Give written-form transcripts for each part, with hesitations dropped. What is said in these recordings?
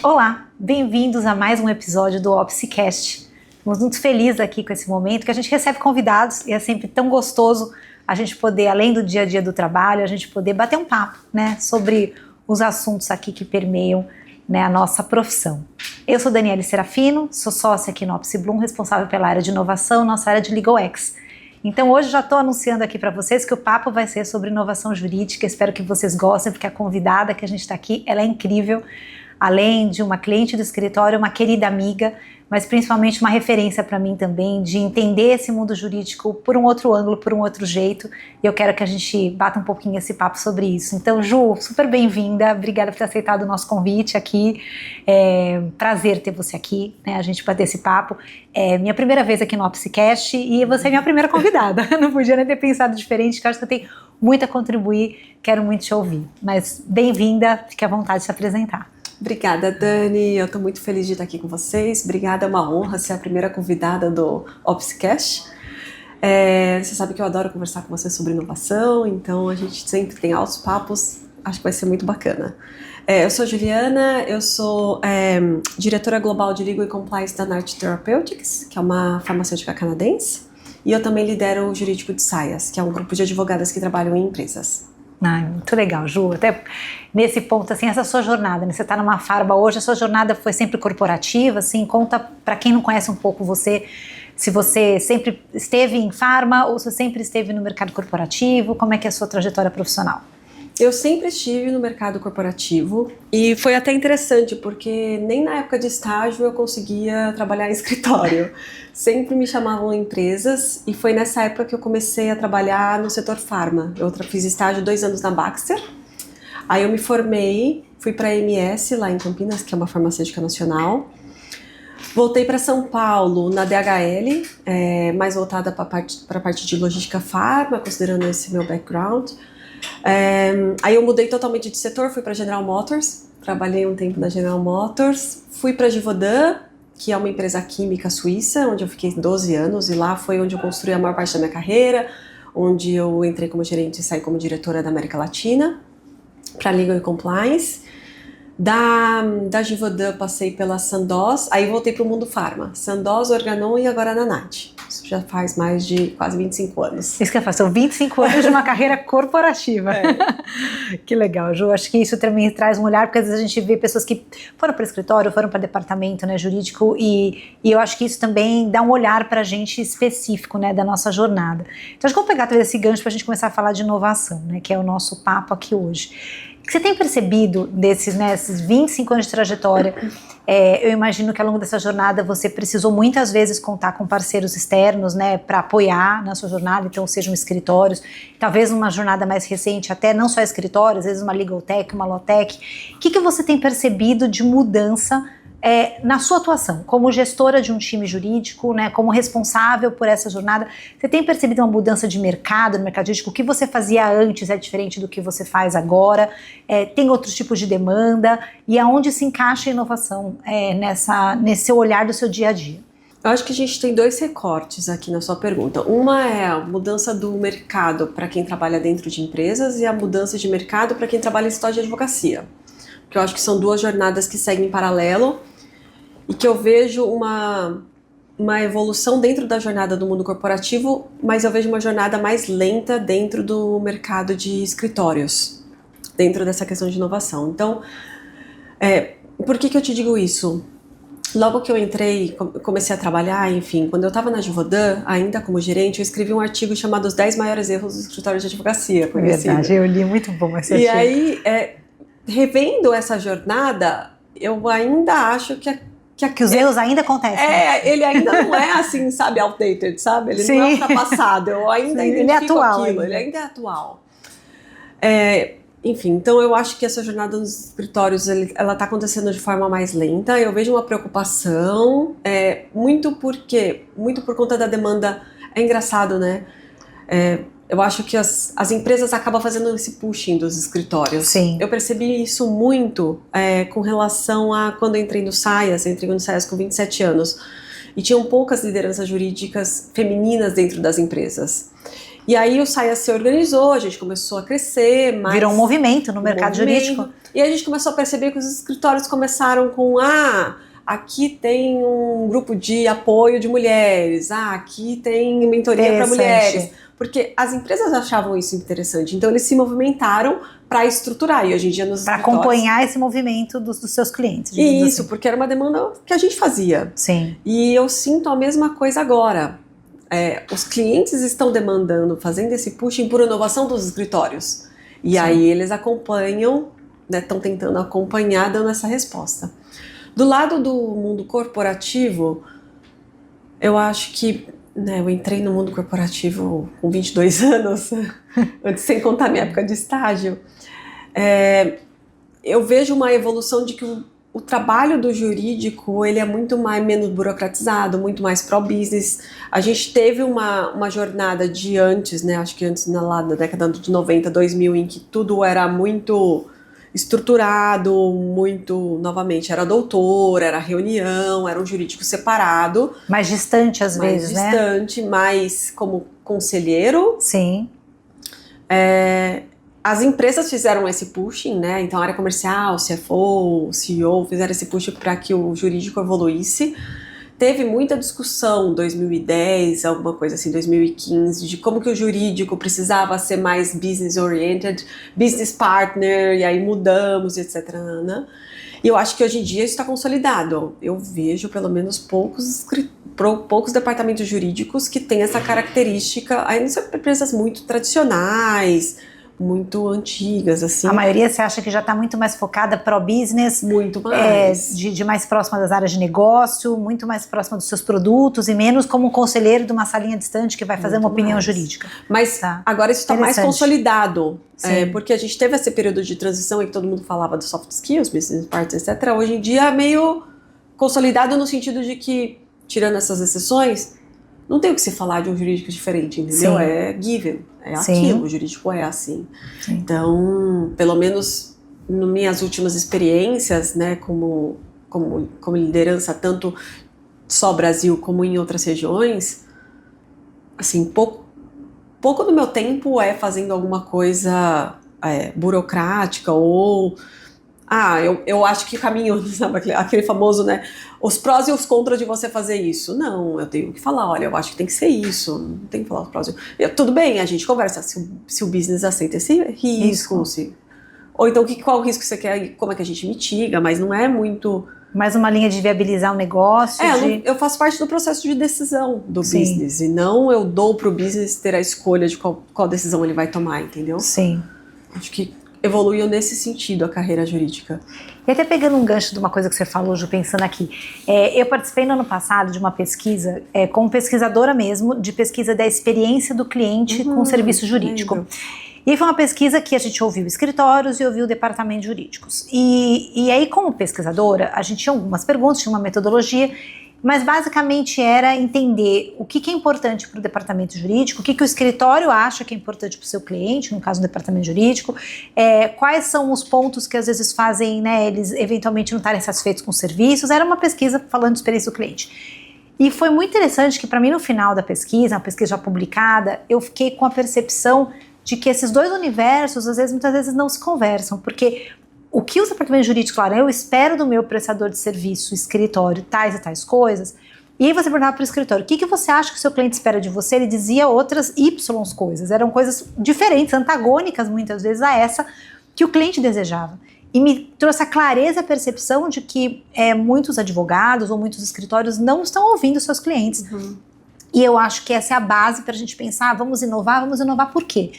Olá, bem-vindos a mais um episódio do OpsCast. Estamos muito felizes aqui com esse momento, que a gente recebe convidados e é sempre tão gostoso a gente poder, além do dia a dia do trabalho, a gente poder bater um papo, né, sobre os assuntos aqui que permeiam, né, a nossa profissão. Eu sou Daniele Serafino, sou sócia aqui no OpsBloom, responsável pela área de inovação, nossa área de LegalX. Então hoje já estou anunciando aqui para vocês que o papo vai ser sobre inovação jurídica. Espero que vocês gostem, porque a convidada que a gente está aqui, ela é incrível. Além de uma cliente do escritório, uma querida amiga, mas principalmente uma referência para mim também, de entender esse mundo jurídico por um outro ângulo, por um outro jeito, e eu quero que a gente bata um pouquinho esse papo sobre isso. Então, Ju, super bem-vinda, obrigada por ter aceitado o nosso convite aqui, prazer ter você aqui, né, a gente bater esse papo. É minha primeira vez aqui no OpsCast e você é minha primeira convidada, não podia nem ter pensado diferente, que eu acho que eu tenho muito a contribuir, quero muito te ouvir, mas bem-vinda, fique à vontade de se apresentar. Obrigada, Dani. Eu estou muito feliz de estar aqui com vocês. Obrigada, é uma honra ser a primeira convidada do OpsCast. Você sabe que eu adoro conversar com você sobre inovação, então a gente sempre tem altos papos, acho que vai ser muito bacana. Eu sou Juliana, eu sou diretora global de Legal e Compliance da NART Therapeutics, que é uma farmacêutica canadense, e eu também lidero o Jurídico de Saias, que é um grupo de advogadas que trabalham em empresas. Muito legal, Ju, até nesse ponto, assim, essa sua jornada, né? Você está numa farma hoje, a sua jornada foi sempre corporativa, assim, conta para quem não conhece um pouco você, se você sempre esteve em farma ou se sempre esteve no mercado corporativo, como é que é a sua trajetória profissional? Eu sempre estive no mercado corporativo e foi até interessante porque nem na época de estágio eu conseguia trabalhar em escritório. Sempre me chamavam em empresas e foi nessa época que eu comecei a trabalhar no setor farma. Eu fiz estágio 2 anos na Baxter, aí eu me formei, fui para a MS lá em Campinas, que é uma farmacêutica nacional. Voltei para São Paulo na DHL, mais voltada para a parte de logística farma, considerando esse meu background. Aí eu mudei totalmente de setor, fui para General Motors, trabalhei um tempo na General Motors, fui para Givaudan, que é uma empresa química suíça, onde eu fiquei 12 anos e lá foi onde eu construí a maior parte da minha carreira, onde eu entrei como gerente e saí como diretora da América Latina, para Legal e Compliance. Da Givaudan passei pela Sandoz, aí voltei para o mundo farma, Sandoz, Organon e agora na NAT. Isso já faz mais de quase 25 anos. Isso que eu faço, são 25 anos de uma carreira corporativa. Que legal, Ju, acho que isso também traz um olhar, porque às vezes a gente vê pessoas que foram para o escritório, foram para o departamento, né, jurídico, e eu acho que isso também dá um olhar para a gente específico, né, da nossa jornada. Então acho que vamos pegar talvez esse gancho para a gente começar a falar de inovação, né, que é o nosso papo aqui hoje. Você tem percebido desses, né, esses 25 anos de trajetória, eu imagino que ao longo dessa jornada você precisou muitas vezes contar com parceiros externos, né, para apoiar na sua jornada, então sejam escritórios, talvez numa jornada mais recente, até não só escritórios, às vezes uma legal tech, uma law tech. O que você tem percebido de mudança na sua atuação, como gestora de um time jurídico, né, como responsável por essa jornada? Você tem percebido uma mudança de mercado, no mercado jurídico? O que você fazia antes é diferente do que você faz agora? Tem outros tipos de demanda? E aonde se encaixa a inovação nesse olhar do seu dia a dia? Eu acho que a gente tem 2 recortes aqui na sua pergunta. Uma é a mudança do mercado para quem trabalha dentro de empresas e a mudança de mercado para quem trabalha em escritório de advocacia. Porque eu acho que são 2 jornadas que seguem em paralelo e que eu vejo uma evolução dentro da jornada do mundo corporativo, mas eu vejo uma jornada mais lenta dentro do mercado de escritórios, dentro dessa questão de inovação. Então, por que eu te digo isso? Logo que eu entrei, comecei a trabalhar, enfim, quando eu estava na Givaudan, ainda como gerente, eu escrevi um artigo chamado Os 10 Maiores Erros dos Escritórios de Advocacia. Conhecido. Verdade, eu li, muito bom esse artigo. E aí, revendo essa jornada, eu ainda acho que os erros ainda acontecem. Ele ainda não é assim, sabe, outdated, sabe? Ele Sim. não é ultrapassado, eu ainda identifico ele é atual aquilo, ele ainda é atual. Enfim, então eu acho que essa jornada nos escritórios, ela está acontecendo de forma mais lenta. Eu vejo uma preocupação, muito por conta da demanda. É engraçado, né? Eu acho que as empresas acabam fazendo esse pushing dos escritórios. Sim. Eu percebi isso muito com relação a quando eu entrei no Saias com 27 anos. e tinham poucas lideranças jurídicas femininas dentro das empresas. E aí o Saia se organizou, a gente começou a crescer, virou um movimento no mercado jurídico. E a gente começou a perceber que os escritórios começaram com aqui tem um grupo de apoio de mulheres, aqui tem mentoria para mulheres. Porque as empresas achavam isso interessante, então eles se movimentaram para estruturar, e hoje em dia nos para acompanhar esse movimento dos seus clientes. Isso, assim. Porque era uma demanda que a gente fazia. Sim. E eu sinto a mesma coisa agora. Os clientes estão demandando, fazendo esse pushing por inovação dos escritórios. E aí eles acompanham, estão tentando acompanhar, dando essa resposta. Do lado do mundo corporativo, eu acho que eu entrei no mundo corporativo com 22 anos, antes sem contar minha época de estágio. Eu vejo uma evolução de que o trabalho do jurídico ele é muito menos burocratizado, muito mais pró-business. A gente teve uma jornada de antes, acho que antes lá da década de 90, 2000, em que tudo era muito estruturado, muito, novamente, era doutor, era reunião, era um jurídico separado. Mais distante às vezes, mais distante, mais como conselheiro. Sim. As empresas fizeram esse pushing, então a área comercial, CFO, CEO fizeram esse pushing para que o jurídico evoluísse. Teve muita discussão em 2010, alguma coisa assim, 2015, de como que o jurídico precisava ser mais business-oriented, business partner, e aí mudamos, etc. E eu acho que hoje em dia isso está consolidado. Eu vejo pelo menos poucos departamentos jurídicos que têm essa característica, aí não são empresas muito tradicionais, muito antigas, assim. A maioria você acha que já está muito mais focada pró-business? Muito mais. De mais próxima das áreas de negócio, muito mais próxima dos seus produtos e menos como um conselheiro de uma salinha distante que vai fazer uma opinião jurídica. Mas agora isso está mais consolidado, porque a gente teve esse período de transição em que todo mundo falava dos soft skills, business partners, etc. Hoje em dia é meio consolidado no sentido de que, tirando essas exceções, não tem o que se falar de um jurídico diferente, entendeu? Sim. É given, é aquilo, o jurídico é assim. Sim. Então, pelo menos nas minhas últimas experiências, como liderança, tanto só Brasil como em outras regiões, assim, pouco do meu tempo é fazendo alguma coisa burocrática ou... eu acho que caminho, sabe, aquele famoso, os prós e os contras de você fazer isso. Não, eu tenho que falar, olha, eu acho que tem que ser isso, não tem que falar os prós. Tudo bem, a gente conversa se o business aceita esse risco, ou então qual o risco que você quer, como é que a gente mitiga, mas não é muito... Mais uma linha de viabilizar o negócio. Eu faço parte do processo de decisão do business, e não eu dou pro business ter a escolha de qual decisão ele vai tomar, entendeu? Sim. Acho que evoluiu nesse sentido a carreira jurídica. E até pegando um gancho de uma coisa que você falou, Ju, pensando aqui. Eu participei no ano passado de uma pesquisa, como pesquisadora mesmo, de pesquisa da experiência do cliente com o serviço jurídico. Lembro. E aí foi uma pesquisa que a gente ouviu escritórios e ouviu departamentos jurídicos. E aí, como pesquisadora, a gente tinha algumas perguntas, tinha uma metodologia, mas basicamente era entender o que é importante para o departamento jurídico, o que o escritório acha que é importante para o seu cliente, no caso do departamento jurídico, quais são os pontos que às vezes fazem eles eventualmente não estarem satisfeitos com os serviços. Era uma pesquisa falando de experiência do cliente. E foi muito interessante que para mim no final da pesquisa, uma pesquisa já publicada, eu fiquei com a percepção de que esses dois universos muitas vezes não se conversam, porque o que os departamentos jurídicos falaram, eu espero do meu prestador de serviço, escritório, tais e tais coisas, e aí você perguntava para o escritório, o que você acha que o seu cliente espera de você? Ele dizia outras Y coisas, eram coisas diferentes, antagônicas muitas vezes a essa que o cliente desejava. E me trouxe a clareza e a percepção de que muitos advogados ou muitos escritórios não estão ouvindo seus clientes. E eu acho que essa é a base para a gente pensar, vamos inovar por quê?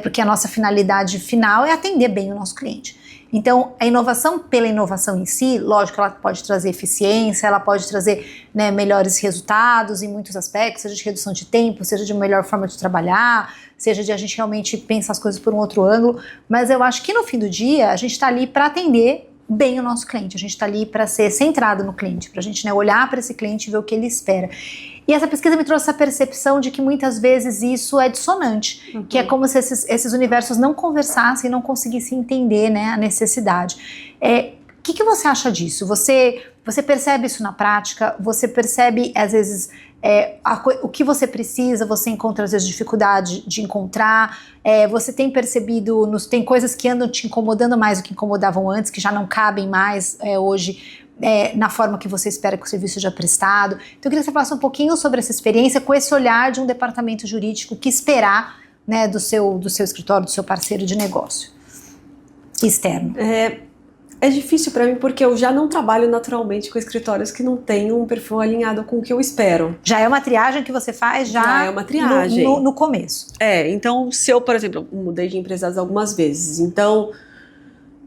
Porque a nossa finalidade final é atender bem o nosso cliente. Então, a inovação pela inovação em si, lógico, ela pode trazer eficiência, ela pode trazer melhores resultados em muitos aspectos, seja de redução de tempo, seja de melhor forma de trabalhar, seja de a gente realmente pensar as coisas por um outro ângulo, mas eu acho que no fim do dia, a gente está ali para atender bem o nosso cliente, a gente está ali para ser centrado no cliente, para a gente olhar para esse cliente e ver o que ele espera. E essa pesquisa me trouxe essa percepção de que muitas vezes isso é dissonante, que é como se esses universos não conversassem e não conseguissem entender a necessidade. O que você acha disso? Você Você percebe isso na prática? Você percebe, às vezes, o que você precisa, você encontra, às vezes, dificuldade de encontrar? Você tem percebido, tem coisas que andam te incomodando mais do que incomodavam antes, que já não cabem mais hoje, na forma que você espera que o serviço seja prestado? Então, eu queria que você falasse um pouquinho sobre essa experiência com esse olhar de um departamento jurídico, o que esperar, né, do seu escritório, do seu parceiro de negócio externo. É difícil para mim porque eu já não trabalho naturalmente com escritórios que não têm um perfil alinhado com o que eu espero. Já é uma triagem que você faz já é uma triagem. No começo. Então se eu, por exemplo, mudei de empresas algumas vezes, então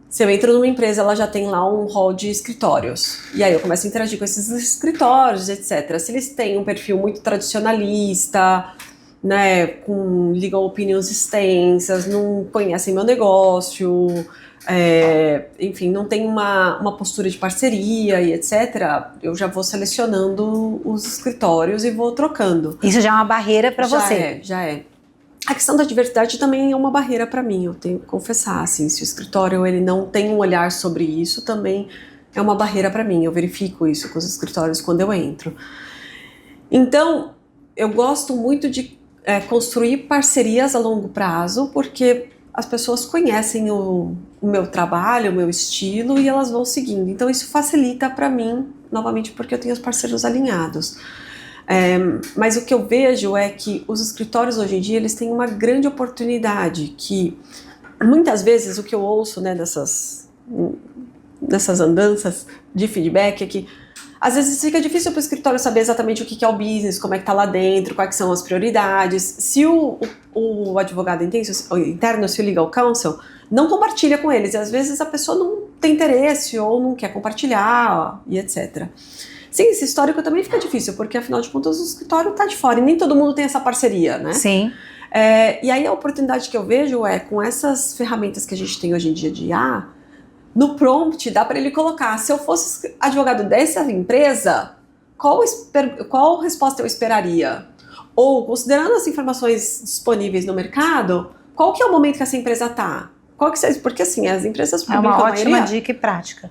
se eu entro numa empresa, ela já tem lá um hall de escritórios. E aí eu começo a interagir com esses escritórios, etc. Se eles têm um perfil muito tradicionalista, né, com legal opinions extensas, não conhecem meu negócio, enfim, não tem uma postura de parceria e etc., eu já vou selecionando os escritórios e vou trocando. Isso já é uma barreira para você? Já é. A questão da diversidade também é uma barreira para mim, eu tenho que confessar, assim, se o escritório ele não tem um olhar sobre isso, também é uma barreira para mim, eu verifico isso com os escritórios quando eu entro. Então, eu gosto muito de construir parcerias a longo prazo, porque as pessoas conhecem o meu trabalho, o meu estilo, e elas vão seguindo. Então isso facilita para mim, novamente, porque eu tenho os parceiros alinhados. Mas o que eu vejo é que os escritórios hoje em dia eles têm uma grande oportunidade, que muitas vezes o que eu ouço, né, nessas andanças de feedback é que às vezes fica difícil para o escritório saber exatamente o que é o business, como é que está lá dentro, quais são as prioridades. Se o advogado interno, se o legal counsel, não compartilha com eles, e às vezes a pessoa não tem interesse ou não quer compartilhar e etc. Sim, esse histórico também fica difícil, porque afinal de contas o escritório está de fora e nem todo mundo tem essa parceria, né? Sim. E aí a oportunidade que eu vejo com essas ferramentas que a gente tem hoje em dia de IA, no prompt dá para ele colocar, se eu fosse advogado dessa empresa, qual resposta eu esperaria? Ou, considerando as informações disponíveis no mercado, qual que é o momento que essa empresa está? Porque assim, as empresas publicam uma ótima dica e prática.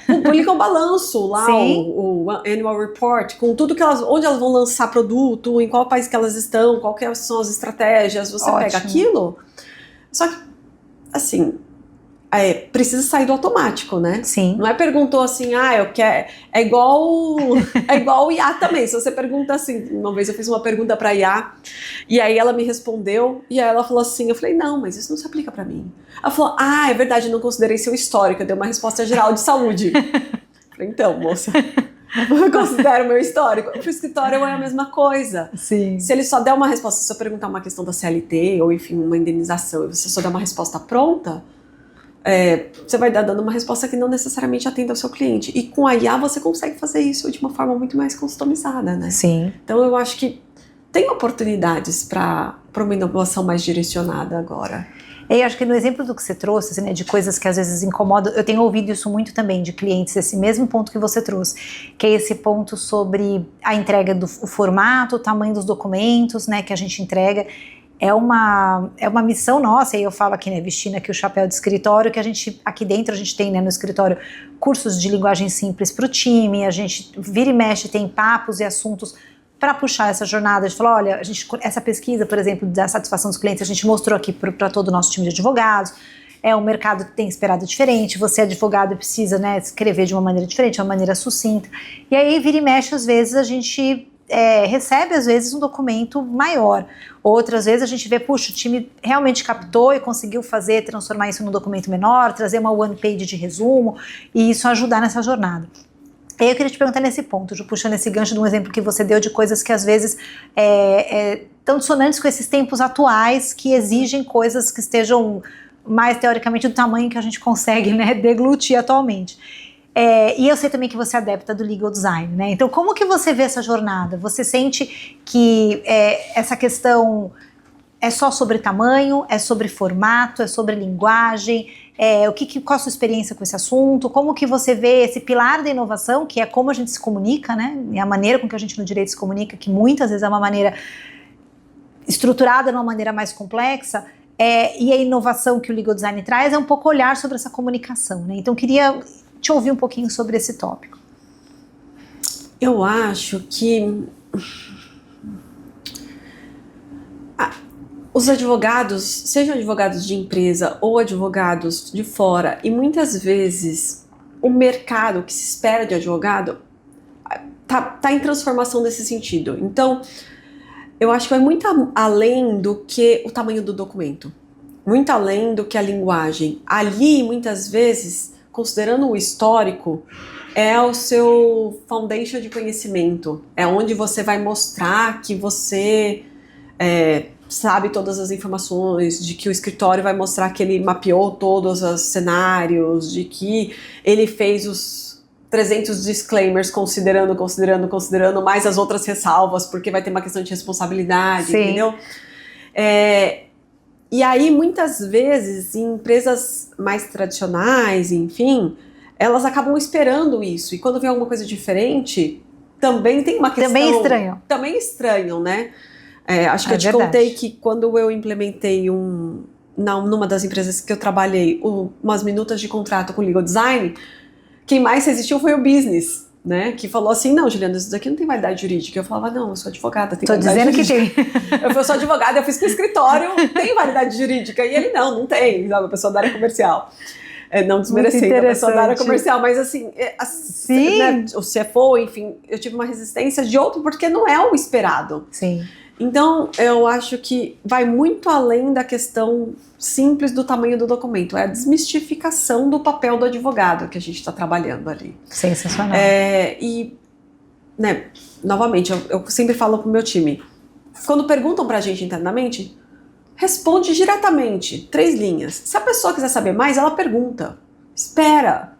Publicam o balanço lá, o annual report, com tudo onde elas vão lançar produto, em qual país que elas estão, quais são as estratégias, você pega aquilo. Só que, assim, precisa sair do automático, né? Sim. Não perguntou assim, eu quero... É igual o IA também. Se você pergunta assim, uma vez eu fiz uma pergunta pra IA, e aí ela me respondeu, e aí ela falou assim, eu falei, não, mas isso não se aplica pra mim. Ela falou, é verdade, eu não considerei seu histórico, eu dei uma resposta geral de saúde. Eu falei, então, moça, eu considero o meu histórico. Pro escritório é a mesma coisa. Sim. Se ele só der uma resposta, se eu perguntar uma questão da CLT, ou enfim, uma indenização, e você só der uma resposta pronta, você vai dar dando uma resposta que não necessariamente atenda ao seu cliente. E com a IA você consegue fazer isso de uma forma muito mais customizada, né? Sim. Então eu acho que tem oportunidades para uma inovação mais direcionada agora. Eu acho que no exemplo do que você trouxe, assim, né, de coisas que às vezes incomodam, eu tenho ouvido isso muito também de clientes, esse mesmo ponto que você trouxe, que é esse ponto sobre a entrega do formato, o tamanho dos documentos, né, que a gente entrega. É uma missão nossa, e eu falo aqui, né, vestindo aqui o chapéu de escritório, que a gente, aqui dentro a gente tem, né, no escritório, cursos de linguagem simples para o time, a gente vira e mexe, tem papos e assuntos para puxar essa jornada, de falar, olha, essa pesquisa, por exemplo, da satisfação dos clientes, a gente mostrou aqui para todo o nosso time de advogados, o mercado tem esperado diferente, você é advogado e precisa, né, escrever de uma maneira diferente, de uma maneira sucinta, e aí vira e mexe, às vezes a gente recebe às vezes um documento maior, outras vezes a gente vê, puxa, o time realmente captou e conseguiu transformar isso num documento menor, trazer uma one page de resumo e isso ajudar nessa jornada. E aí eu queria te perguntar nesse ponto, puxando esse gancho de um exemplo que você deu de coisas que às vezes estão dissonantes com esses tempos atuais, que exigem coisas que estejam mais teoricamente do tamanho que a gente consegue, né, deglutir atualmente. E eu sei também que você é adepta do legal design, né? Então, como que você vê essa jornada? Você sente que essa questão é só sobre tamanho, é sobre formato, é sobre linguagem? Qual a sua experiência com esse assunto? Como que você vê esse pilar da inovação, que é como a gente se comunica, né? E a maneira com que a gente no direito se comunica, que muitas vezes é uma maneira estruturada de uma maneira mais complexa, e a inovação que o legal design traz é um pouco olhar sobre essa comunicação, né? Então, queria te ouvir um pouquinho sobre esse tópico. Eu acho que os advogados, sejam advogados de empresa ou advogados de fora, e muitas vezes o mercado que se espera de advogado tá em transformação nesse sentido. Então, eu acho que vai muito além do que o tamanho do documento, muito além do que a linguagem. Ali, muitas vezes, considerando o histórico, é o seu foundation de conhecimento, é onde você vai mostrar que você sabe todas as informações, de que o escritório vai mostrar que ele mapeou todos os cenários, de que ele fez os 300 disclaimers considerando mais as outras ressalvas, porque vai ter uma questão de responsabilidade, Sim. entendeu? E aí, muitas vezes, em empresas mais tradicionais, enfim, elas acabam esperando isso. E quando vem alguma coisa diferente, também tem uma questão... Também estranham, né? Acho que eu te contei que quando eu implementei numa das empresas que eu trabalhei, umas minutas de contrato com legal design, quem mais resistiu foi o business, né? Que falou assim, não, Juliana, isso daqui não tem validade jurídica. Eu falava, não, eu sou advogada, tem validade jurídica. Tô dizendo que tem. Eu sou advogada, eu fiz com o escritório, tem validade jurídica. E ele, não tem, sabe? A pessoa da área comercial. Não desmerecendo a pessoa da área comercial, mas assim, né, o CFO, enfim, eu tive uma resistência de outro, porque não é o esperado. Sim. Então, eu acho que vai muito além da questão simples do tamanho do documento. É a desmistificação do papel do advogado que a gente está trabalhando ali. Sensacional. E, né, novamente, eu sempre falo pro meu time, quando perguntam pra gente internamente, responde diretamente, 3 linhas. Se a pessoa quiser saber mais, ela pergunta. Espera.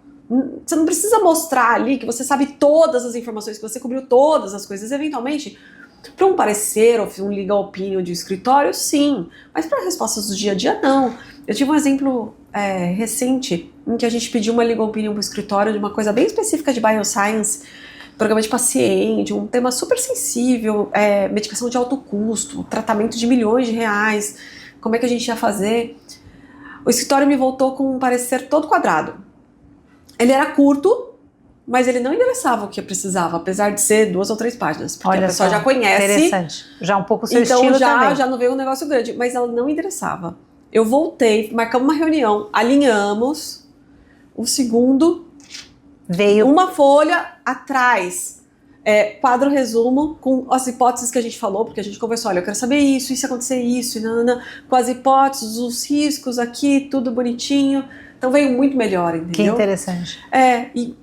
Você não precisa mostrar ali que você sabe todas as informações, que você cobriu todas as coisas. Eventualmente, para um parecer ou um legal opinion de escritório, sim. Mas para respostas do dia a dia, não. Eu tive um exemplo recente em que a gente pediu uma legal opinion para o escritório de uma coisa bem específica de bioscience, programa de paciente, um tema super sensível, medicação de alto custo, tratamento de milhões de reais, como é que a gente ia fazer. O escritório me voltou com um parecer todo quadrado. Ele era curto, mas ele não endereçava o que eu precisava, apesar de ser 2 ou 3 páginas, porque a pessoa já conhece. Interessante. Já um pouco o seu então, estilo também. Já não veio um negócio grande, mas ela não endereçava. Eu voltei, marcamos uma reunião, alinhamos, o segundo veio uma folha atrás, quadro resumo com as hipóteses que a gente falou, porque a gente conversou, olha, eu quero saber isso, e se acontecer isso, e nanana, com as hipóteses, os riscos aqui, tudo bonitinho. Então veio muito melhor, entendeu? Que interessante. E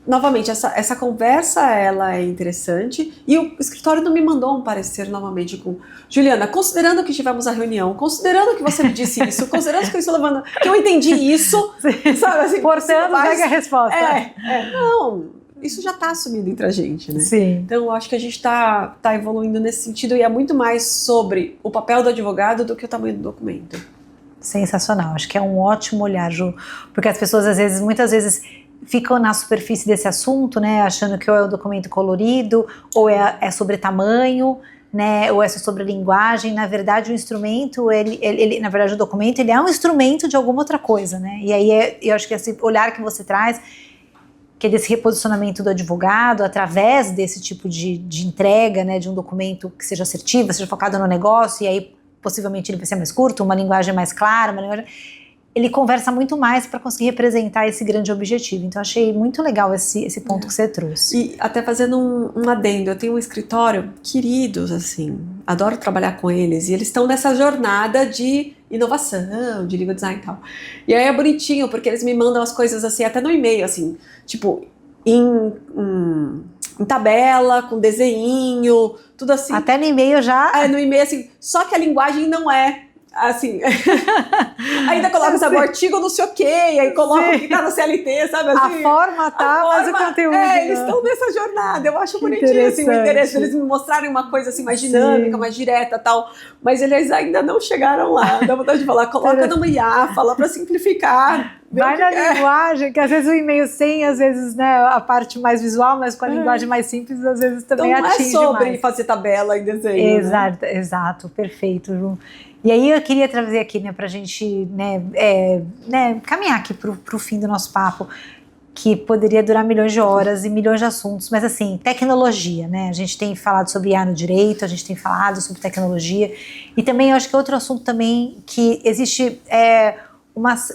novamente, essa conversa, ela é interessante, e o escritório não me mandou um parecer novamente com Juliana, considerando que tivemos a reunião, considerando que você me disse isso, considerando que eu estou levando, que eu entendi isso, sabe assim, portanto, pega a resposta. Não, isso já está assumido entre a gente, né? Sim. Então, eu acho que a gente tá evoluindo nesse sentido, e é muito mais sobre o papel do advogado do que o tamanho do documento. Sensacional, acho que é um ótimo olhar, Ju, porque as pessoas, muitas vezes, ficam na superfície desse assunto, né, achando que ou é o documento colorido, ou é sobre tamanho, né, ou é sobre linguagem. Na verdade, o instrumento, na verdade, o documento, ele é um instrumento de alguma outra coisa, né, e aí eu acho que esse olhar que você traz, que é desse reposicionamento do advogado, através desse tipo de entrega, né, de um documento que seja assertivo, seja focado no negócio, e aí possivelmente ele vai ser mais curto, uma linguagem mais clara, ele conversa muito mais para conseguir representar esse grande objetivo. Então, achei muito legal esse ponto que você trouxe. E até fazendo um adendo, eu tenho um escritório, queridos, assim, adoro trabalhar com eles, e eles estão nessa jornada de inovação, de legal design e tal. E aí é bonitinho, porque eles me mandam as coisas assim, até no e-mail, assim, tipo, em tabela, com desenho, tudo assim. Até no e-mail já... no e-mail, assim, só que a linguagem não é assim, ainda coloca, sabe, o artigo não sei o quê, aí coloca o que tá no CLT, sabe, assim. A forma tá, mas o conteúdo eles estão nessa jornada, eu acho bonitinho, assim, o interesse, eles me mostrarem uma coisa, assim, mais dinâmica, mais direta, tal, mas eles ainda não chegaram lá, dá vontade de falar, coloca numa IA, fala pra simplificar. Vai na linguagem, que às vezes o e-mail sem, às vezes, né, a parte mais visual, mas com a linguagem mais simples, às vezes também então, atinge mais. Então não é sobre fazer tabela e desenho. Exato, perfeito, Ju. E aí eu queria trazer aqui, né, pra gente, caminhar aqui pro fim do nosso papo. que poderia durar milhões de horas e milhões de assuntos, mas assim, tecnologia, né? A gente tem falado sobre IA no direito, a gente tem falado sobre tecnologia, e também eu acho que outro assunto também que existe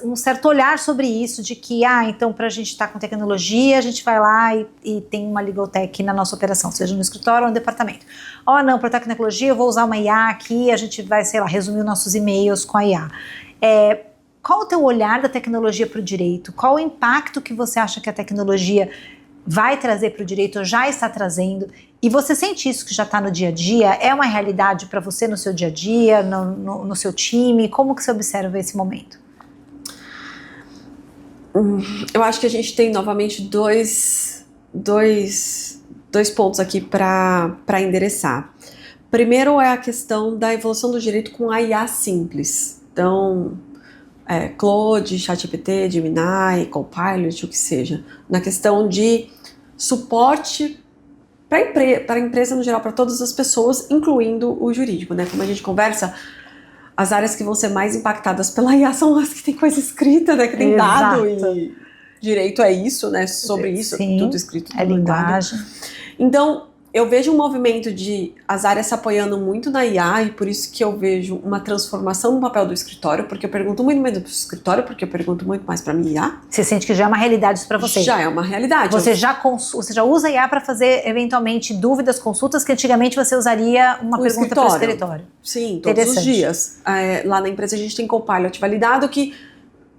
um certo olhar sobre isso, de que, então para a gente estar com tecnologia, a gente vai lá e tem uma legal tech na nossa operação, seja no escritório ou no departamento. Não, para tecnologia eu vou usar uma IA aqui, a gente vai, sei lá, resumir os nossos e-mails com a IA. Qual o teu olhar da tecnologia para o direito? Qual o impacto que você acha que a tecnologia vai trazer para o direito, ou já está trazendo? E você sente isso que já está no dia a dia? É uma realidade para você no seu dia a dia, no seu time? Como que você observa esse momento? Eu acho que a gente tem novamente dois pontos aqui para endereçar. Primeiro é a questão da evolução do direito com a IA simples. Então, Claude, ChatGPT, Gemini, Copilot, o que seja, na questão de suporte para a empresa no geral, para todas as pessoas, incluindo o jurídico, né? Como a gente conversa, as áreas que vão ser mais impactadas pela IA são as que tem coisa escrita, né? Que tem dado, e direito é isso, né? Sobre isso, sim, tudo escrito, tudo linguagem. Dado. Então, eu vejo um movimento de as áreas se apoiando muito na IA, e por isso que eu vejo uma transformação no papel do escritório, porque eu pergunto muito mais do escritório, porque eu pergunto muito mais para minha IA. Você sente que já é uma realidade isso para você? Já é uma realidade. Você já usa IA para fazer, eventualmente, dúvidas, consultas, que antigamente você usaria uma pergunta para o escritório? Sim, todos os dias. Lá na empresa a gente tem Copilot validado que...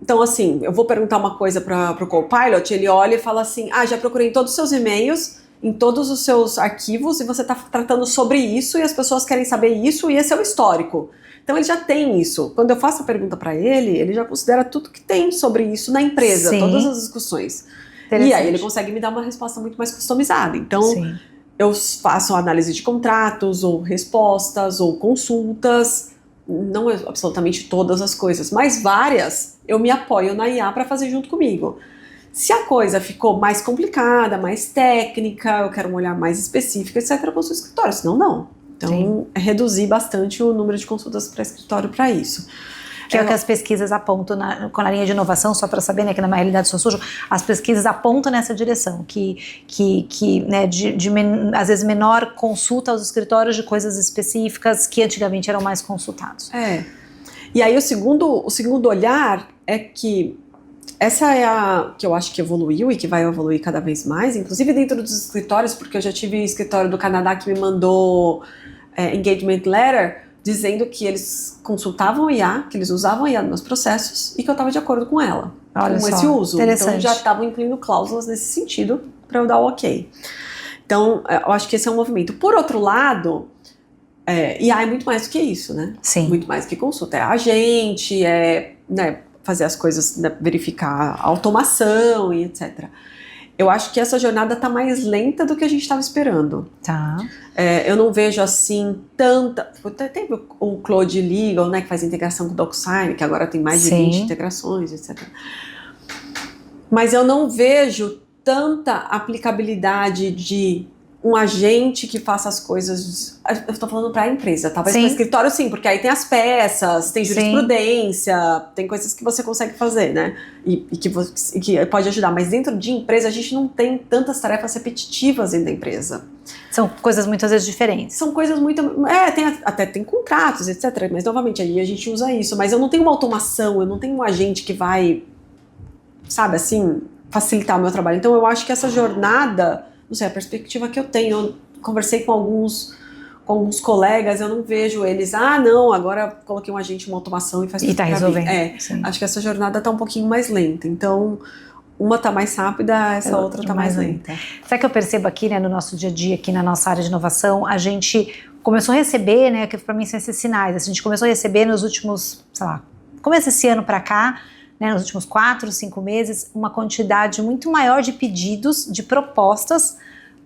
Então, assim, eu vou perguntar uma coisa para o Copilot, ele olha e fala assim, já procurei em todos os seus e-mails, em todos os seus arquivos, e você está tratando sobre isso, e as pessoas querem saber isso, e esse é o histórico. Então ele já tem isso. Quando eu faço a pergunta para ele já considera tudo que tem sobre isso na empresa, sim, todas as discussões. E aí ele consegue me dar uma resposta muito mais customizada. Então, sim, eu faço análise de contratos, ou respostas, ou consultas, não é absolutamente todas as coisas, mas várias eu me apoio na IA para fazer junto comigo. Se a coisa ficou mais complicada, mais técnica, eu quero um olhar mais específico, etc., eu vou para o escritório, senão não. Então, reduzir bastante o número de consultas para escritório para isso. Que é o que as pesquisas apontam com a linha de inovação, só para saber, né, que na realidade sou sujo, as pesquisas apontam nessa direção, que né, às vezes menor consulta aos escritórios de coisas específicas que antigamente eram mais consultados. E aí o segundo olhar é que essa é a que eu acho que evoluiu e que vai evoluir cada vez mais, inclusive dentro dos escritórios, porque eu já tive escritório do Canadá que me mandou engagement letter dizendo que eles consultavam IA, que eles usavam IA nos meus processos e que eu estava de acordo com ela, com esse uso. Então já estavam incluindo cláusulas nesse sentido para eu dar o ok. Então eu acho que esse é um movimento. Por outro lado, IA é muito mais do que isso, né? Sim. Muito mais do que consulta. É agente, né, fazer as coisas, né, verificar a automação e etc. Eu acho que essa jornada está mais lenta do que a gente estava esperando. Tá. Eu não vejo assim tanta... Teve o Claude Legal, né, que faz integração com o DocSign, que agora tem mais de 20 integrações, etc. Mas eu não vejo tanta aplicabilidade de um agente que faça as coisas... Eu estou falando para a empresa, talvez para o escritório sim, porque aí tem as peças, tem jurisprudência, tem coisas que você consegue fazer, né? E que pode ajudar. Mas dentro de empresa, a gente não tem tantas tarefas repetitivas dentro da empresa. São coisas muitas vezes diferentes. São coisas muito... até tem contratos, etc. Mas, novamente, aí a gente usa isso. Mas eu não tenho uma automação, eu não tenho um agente que vai, sabe, assim, facilitar o meu trabalho. Então, eu acho que essa jornada... Não sei, a perspectiva que eu tenho, eu conversei com alguns colegas, eu não vejo eles, não, agora coloquei um agente, uma automação e faz tudo. E tá resolvendo. Acho que essa jornada tá um pouquinho mais lenta, então uma tá mais rápida, essa outra tá mais lenta. Sabe que eu percebo aqui, né, no nosso dia a dia, aqui na nossa área de inovação, a gente começou a receber, né, que para mim são esses sinais, a gente começou a receber nos últimos, sei lá, começa esse ano para cá, né, nos últimos 4, 5 meses, uma quantidade muito maior de pedidos, de propostas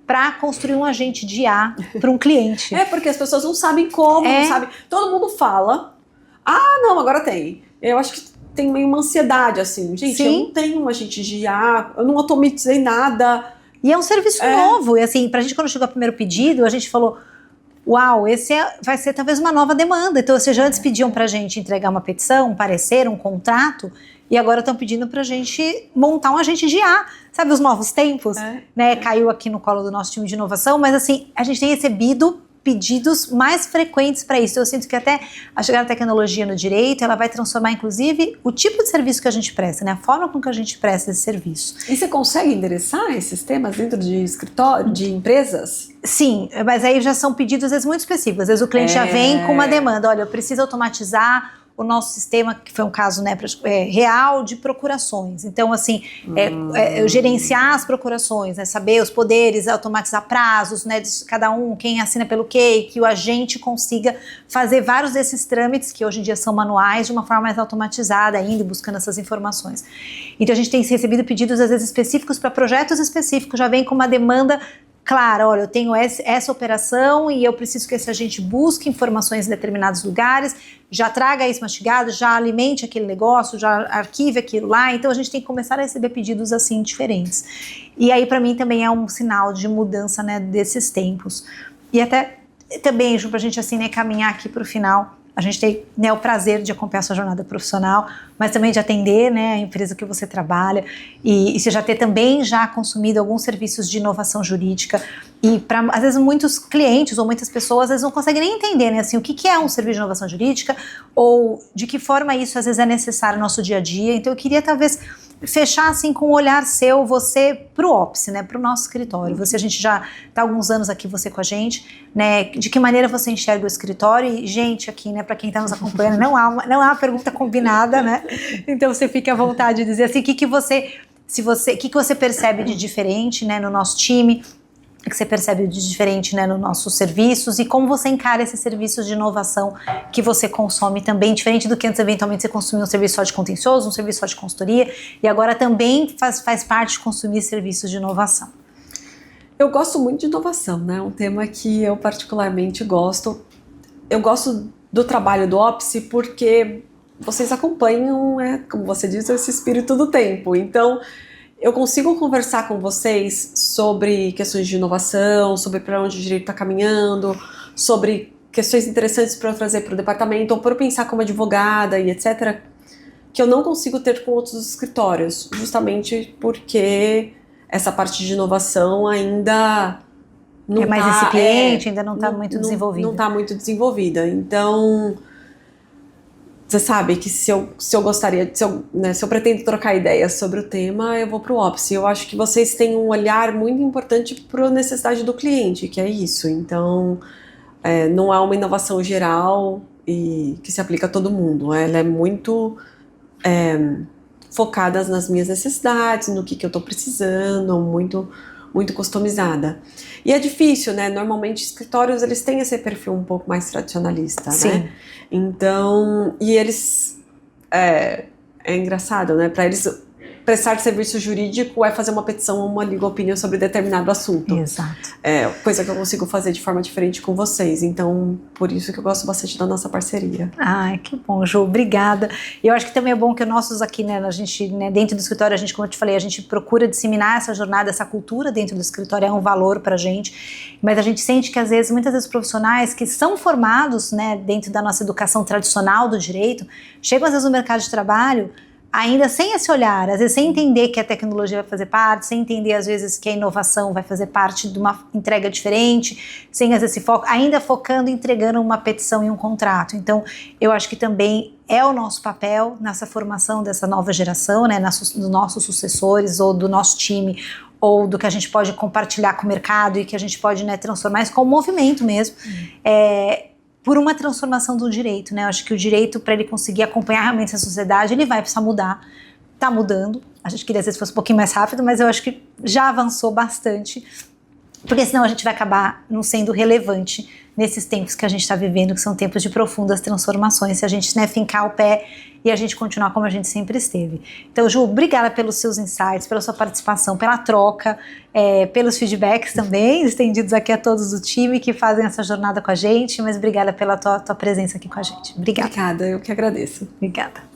para construir um agente de IA para um cliente. Porque as pessoas não sabem como, não sabem. Todo mundo fala, não, agora tem. Eu acho que tem meio uma ansiedade, assim. Gente, eu não tenho um agente de IA, eu não automatizei nada. E é um serviço novo. E assim, pra gente, quando chegou o primeiro pedido, a gente falou... Uau, esse vai ser talvez uma nova demanda. Então, vocês já antes pediam pra gente entregar uma petição, um parecer, um contrato, e agora estão pedindo para a gente montar um agente de IA, sabe, os novos tempos, né? Caiu aqui no colo do nosso time de inovação, mas assim, a gente tem recebido pedidos mais frequentes para isso. Eu sinto que até a chegada da tecnologia no direito, ela vai transformar, inclusive, o tipo de serviço que a gente presta, né? A forma com que a gente presta esse serviço. E você consegue endereçar esses temas dentro de escritório, de empresas? Sim, mas aí já são pedidos, às vezes, muito específicos. Às vezes o cliente já vem com uma demanda. Olha, eu preciso automatizar o nosso sistema, que foi um caso, né, real de procurações. Então, assim, gerenciar as procurações, né, saber os poderes, automatizar prazos, né, de cada um, quem assina pelo quê, que o agente consiga fazer vários desses trâmites, que hoje em dia são manuais, de uma forma mais automatizada ainda, buscando essas informações. Então, a gente tem recebido pedidos, às vezes, específicos para projetos específicos, já vem com uma demanda clara, olha, eu tenho essa operação e eu preciso que esse agente busque informações em determinados lugares, já traga isso mastigado, já alimente aquele negócio, já arquive aquilo lá. Então a gente tem que começar a receber pedidos assim diferentes. E aí para mim também é um sinal de mudança, né, desses tempos. E até também, Ju, pra gente assim, né, caminhar aqui para o final, a gente tem, né, o prazer de acompanhar a sua jornada profissional, mas também de atender, né, a empresa que você trabalha e você já ter também já consumido alguns serviços de inovação jurídica e para às vezes muitos clientes ou muitas pessoas às vezes não conseguem nem entender, né, assim, o que é um serviço de inovação jurídica ou de que forma isso às vezes é necessário no nosso dia a dia. Então eu queria talvez fechar assim com um olhar seu, você pro Opsi, né, pro nosso escritório. Você, a gente já tá há alguns anos aqui, você com a gente, né, de que maneira você enxerga o escritório e, gente, aqui, né, para quem tá nos acompanhando, não há uma pergunta combinada, né, então você fica à vontade de dizer assim, o que você percebe de diferente, né, no nosso time, o que você percebe de diferente, né, nos nossos serviços e como você encara esses serviços de inovação que você consome também, diferente do que antes eventualmente você consumia um serviço só de contencioso, um serviço só de consultoria e agora também faz parte de consumir serviços de inovação. Eu gosto muito de inovação, né, um tema que eu particularmente gosto. Eu gosto do trabalho do Opsi porque vocês acompanham, como você disse, esse espírito do tempo, então eu consigo conversar com vocês sobre questões de inovação, sobre para onde o direito está caminhando, sobre questões interessantes para eu trazer para o departamento ou para eu pensar como advogada e etc., que eu não consigo ter com outros escritórios, justamente porque essa parte de inovação ainda não é mais incipiente, ainda não está muito desenvolvida. Não está muito desenvolvida, então você sabe que se eu gostaria, se eu pretendo trocar ideias sobre o tema, eu vou para o Opsi. Eu acho que vocês têm um olhar muito importante para a necessidade do cliente, que é isso. Então, não é uma inovação geral e que se aplica a todo mundo. Ela é muito focada nas minhas necessidades, no que eu estou precisando, muito customizada. E é difícil, né? Normalmente escritórios, eles têm esse perfil um pouco mais tradicionalista, Sim. né? Então, e eles... É engraçado, né? Para eles, prestar serviço jurídico é fazer uma petição ou uma legal opinion sobre determinado assunto. Exato. Coisa que eu consigo fazer de forma diferente com vocês. Então, por isso que eu gosto bastante da nossa parceria. Ai, que bom, Ju, obrigada. E eu acho que também é bom que nossos aqui, né, a gente, né, dentro do escritório, a gente, como eu te falei, a gente procura disseminar essa jornada, essa cultura dentro do escritório, é um valor pra gente, mas a gente sente que às vezes, muitas vezes profissionais que são formados, né, dentro da nossa educação tradicional do direito, chegam às vezes no mercado de trabalho ainda sem esse olhar, às vezes sem entender que a tecnologia vai fazer parte, sem entender às vezes que a inovação vai fazer parte de uma entrega diferente, sem às vezes esse foco, ainda focando, entregando uma petição e um contrato. Então, eu acho que também é o nosso papel nessa formação dessa nova geração, né, dos nossos sucessores ou do nosso time, ou do que a gente pode compartilhar com o mercado e que a gente pode, né, transformar isso como movimento mesmo, por uma transformação do direito, né? Eu acho que o direito, para ele conseguir acompanhar realmente essa sociedade, ele vai precisar mudar. Tá mudando. A gente queria às vezes fosse um pouquinho mais rápido, mas eu acho que já avançou bastante, porque senão a gente vai acabar não sendo relevante nesses tempos que a gente está vivendo, que são tempos de profundas transformações, se a gente, né, fincar o pé e a gente continuar como a gente sempre esteve. Então, Ju, obrigada pelos seus insights, pela sua participação, pela troca, pelos feedbacks também, estendidos aqui a todos do time que fazem essa jornada com a gente, mas obrigada pela tua presença aqui com a gente. Obrigada. Obrigada, eu que agradeço. Obrigada.